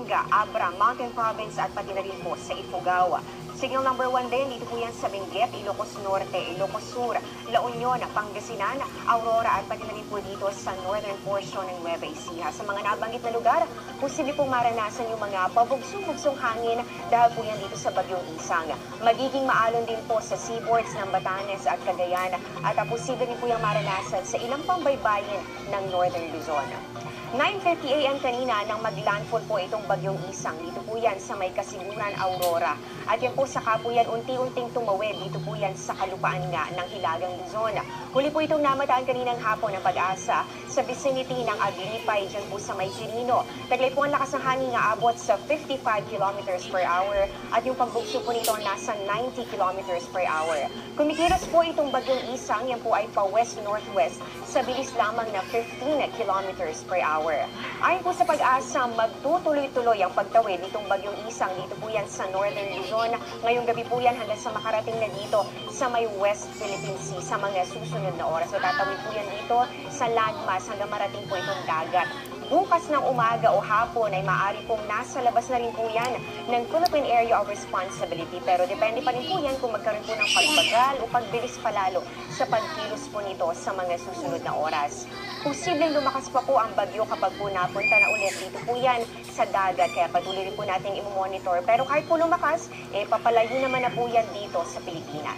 Pampanga, Abra, Mountain Province at pati na rin po sa Ifugao. Signal number 1 din, dito po yan sa Benguet, Ilocos Norte, Ilocos Sur, La Union, Pangasinan, Aurora at pati na rin po dito sa northern portion ng Nueva Ecija. Sa mga nabanggit na lugar, posible pong maranasan yung mga pabugsong-bugsong hangin dahil po yan dito sa Bagyong Isang. Magiging maalon din po sa seaboards ng Batanes at Cagayan at posible rin po yung maranasan sa ilang pambaybayin ng Northern Luzon. 9:50 a.m. kanina nang mag-landfall po itong Bagyong Isang. Dito po yan sa may Kasiguran, Aurora. At yan po saka po yan unti-unting tumawid. Dito po yan sa kalupaan nga ng Hilagang Luzon. Huli po itong namataan kaninang hapon ng Pag-asa sa vicinity ng Aglipay dyan po sa may Quirino. Taglay po ang lakas ng hangin nga abot sa 55 kilometers per hour at yung pagbugso po nito nasa 90 kilometers per hour. Kumikilos po itong Bagyong Isang, yan po ay pa west-northwest sa bilis lamang na 15 kilometers per hour. Ayon po sa Pag-asa, magtutuloy-tuloy ang pagtawid nitong Bagyong Isang. Dito po yan sa Northern Luzon. Ngayong gabi po yan hanggang sa makarating na dito sa may West Philippine Sea sa mga susunod na oras. So tatawid po yan dito sa landmass hanggang marating po itong dagat. Bukas ng umaga o hapon ay maaari pong nasa labas na rin po yan ng Philippine Area of Responsibility. Pero depende pa rin po yan kung magkaroon po ng pagbagal o pagbilis palalo sa pagkilos po nito sa mga susunod na oras. Posibleng lumakas pa po ang bagyo kapag po napunta na ulit dito po yan sa dagat. Kaya patuloy rin po natin i-monitor. Pero kahit po lumakas, papalayo naman na po yan dito sa Pilipinas.